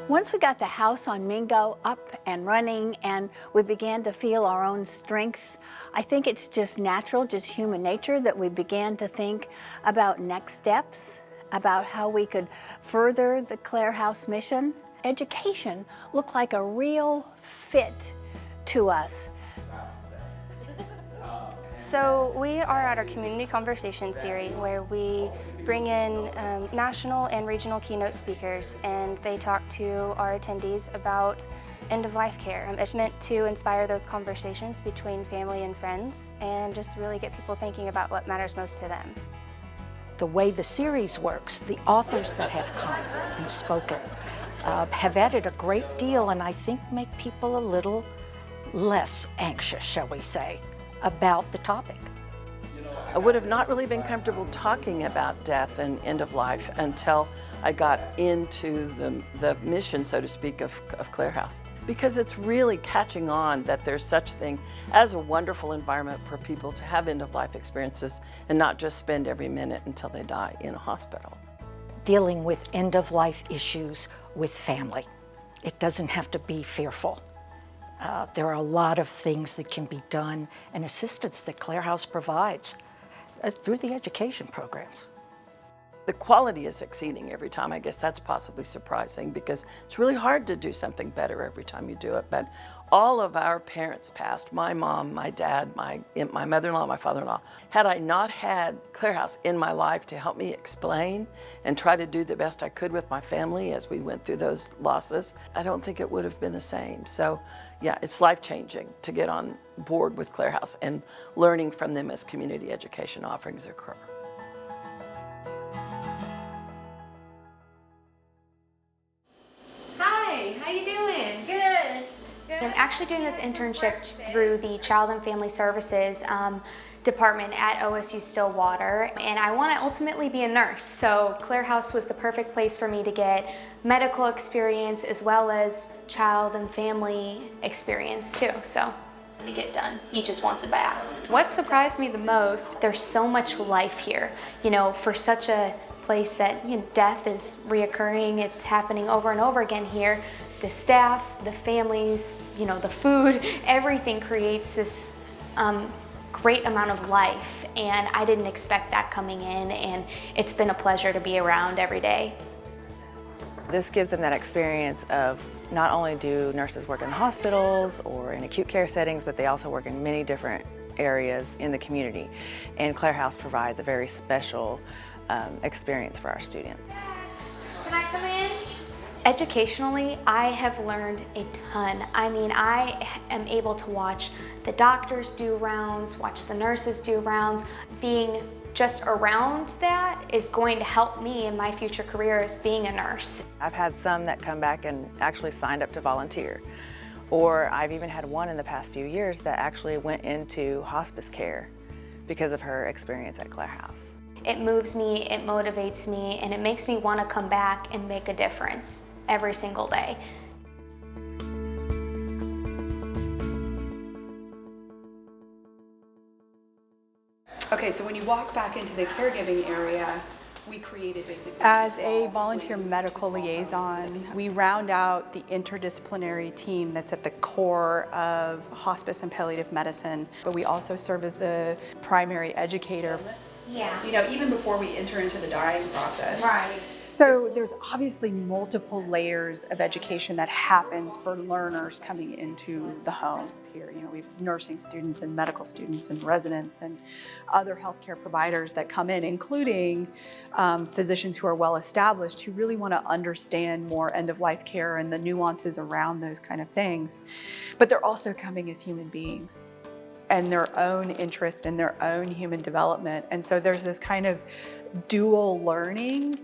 Once we got the house on Mingo up and running and we began to feel our own strength, I think it's just natural, just human nature, that we began to think about next steps, about how we could further the Clarehouse mission. Education looked like a real fit to us. So we are at our Community Conversation series where we bring in national and regional keynote speakers, and they talk to our attendees about end-of-life care. It's meant to inspire those conversations between family and friends and just really get people thinking about what matters most to them. The way the series works, the authors that have come and spoken have added a great deal, and I think make people a little less anxious, shall we say, about the topic. I would have not really been comfortable talking about death and end of life until I got into the mission, so to speak, of Clarehouse, because it's really catching on that there's such thing as a wonderful environment for people to have end of life experiences and not just spend every minute until they die in a hospital. Dealing with end of life issues with family. It doesn't have to be fearful. There are a lot of things that can be done and assistance that Clarehouse provides through the education programs. The quality is exceeding every time. I guess that's possibly surprising because it's really hard to do something better every time you do it. But all of our parents passed, my mom, my dad, my mother-in-law, my father-in-law. Had I not had Clarehouse in my life to help me explain and try to do the best I could with my family as we went through those losses, I don't think it would have been the same. So yeah, it's life-changing to get on board with Clarehouse and learning from them as community education offerings occur. I'm actually doing this internship through the Child and Family Services department at OSU Stillwater, and I want to ultimately be a nurse. So Clarehouse was the perfect place for me to get medical experience as well as child and family experience too. So to get done, he just wants a bath. What surprised me the most, there's so much life here. You know, for such a place that death is reoccurring, it's happening over and over again here. The staff, the families, the food, everything creates this great amount of life, and I didn't expect that coming in, and it's been a pleasure to be around every day. This gives them that experience of not only do nurses work in hospitals or in acute care settings, but they also work in many different areas in the community, and Clarehouse provides a very special experience for our students. Can I come in? Educationally, I have learned a ton. I mean, I am able to watch the doctors do rounds, watch the nurses do rounds. Being just around that is going to help me in my future career as being a nurse. I've had some that come back and actually signed up to volunteer. Or I've even had one in the past few years that actually went into hospice care because of her experience at Clarehouse. It moves me, it motivates me, and it makes me want to come back and make a difference every single day. Okay, so when you walk back into the caregiving area, we created basically... As a volunteer medical liaison, we round out the interdisciplinary team that's at the core of hospice and palliative medicine, but we also serve as the primary educator. Yeah. Even before we enter into the dying process. Right. So there's obviously multiple layers of education that happens for learners coming into the home here. We have nursing students and medical students and residents and other healthcare providers that come in, including physicians who are well established who really want to understand more end-of-life care and the nuances around those kind of things. But they're also coming as human beings and their own interest in their own human development. And so there's this kind of dual learning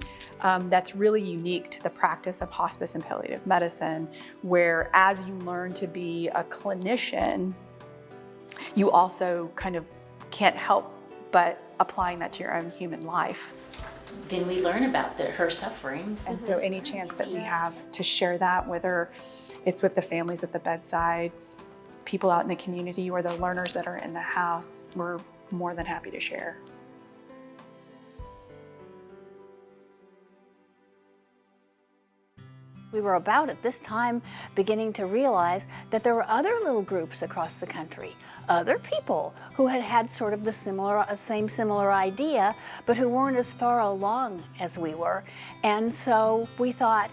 that's really unique to the practice of hospice and palliative medicine, where as you learn to be a clinician, you also kind of can't help but applying that to your own human life. Then we learn about her suffering. And so any chance that we have to share that, whether it's with the families at the bedside, people out in the community, or the learners that are in the house, we're more than happy to share. We were about at this time beginning to realize that there were other little groups across the country, other people who had had sort of the similar idea, but who weren't as far along as we were. And so we thought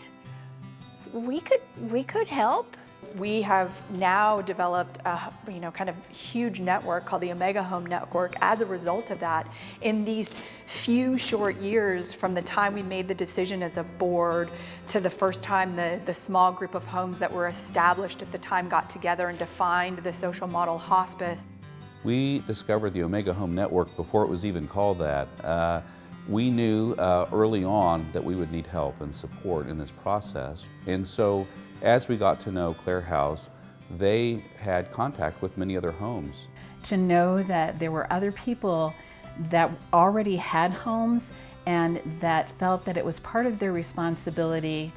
we could help. We have now developed a kind of huge network called the Omega Home Network as a result of that. In these few short years from the time we made the decision as a board to the first time the small group of homes that were established at the time got together and defined the social model hospice. We discovered the Omega Home Network before it was even called that. We knew early on that we would need help and support in this process. And so as we got to know Clarehouse, they had contact with many other homes. To know that there were other people that already had homes and that felt that it was part of their responsibility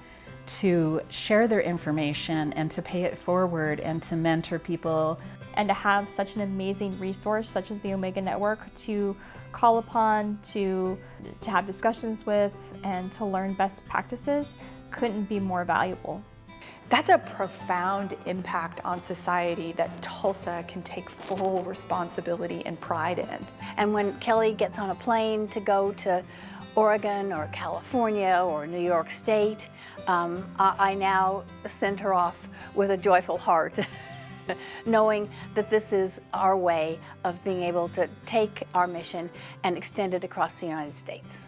to share their information and to pay it forward and to mentor people. And to have such an amazing resource such as the Omega Network to call upon, to have discussions with, and to learn best practices couldn't be more valuable. That's a profound impact on society that Tulsa can take full responsibility and pride in. And when Kelly gets on a plane to go to Oregon or California or New York State, I now send her off with a joyful heart, knowing that this is our way of being able to take our mission and extend it across the United States.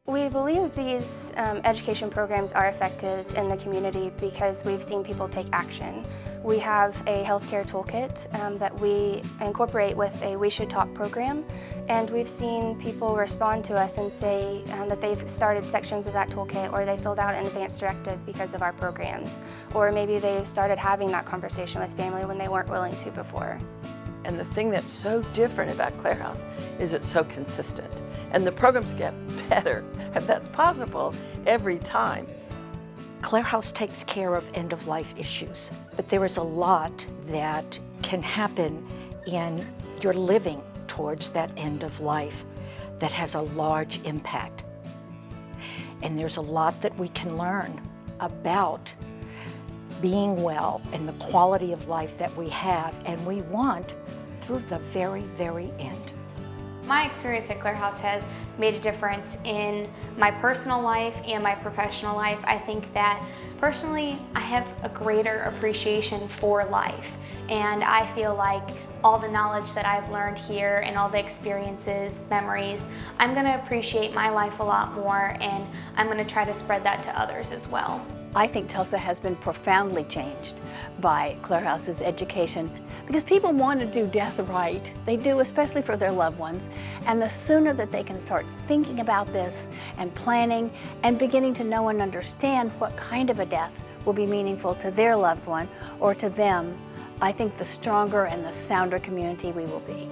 We believe these education programs are effective in the community because we've seen people take action. We have a healthcare toolkit that we incorporate with a We Should Talk program, and we've seen people respond to us and say that they've started sections of that toolkit, or they filled out an advance directive because of our programs, or maybe they've started having that conversation with family when they weren't willing to before. And the thing that's so different about Clarehouse is it's so consistent. And the programs get better, if that's possible, every time. Clarehouse takes care of end-of-life issues, but there is a lot that can happen in your living towards that end of life that has a large impact. And there's a lot that we can learn about being well and the quality of life that we have and we want through the very, very end. My experience at Clarehouse has made a difference in my personal life and my professional life. I think that personally, I have a greater appreciation for life, and I feel like all the knowledge that I've learned here and all the experiences, memories, I'm going to appreciate my life a lot more, and I'm going to try to spread that to others as well. I think Tulsa has been profoundly changed by Clarehouse's education because people want to do death right. They do, especially for their loved ones. And the sooner that they can start thinking about this and planning and beginning to know and understand what kind of a death will be meaningful to their loved one or to them, I think the stronger and the sounder community we will be.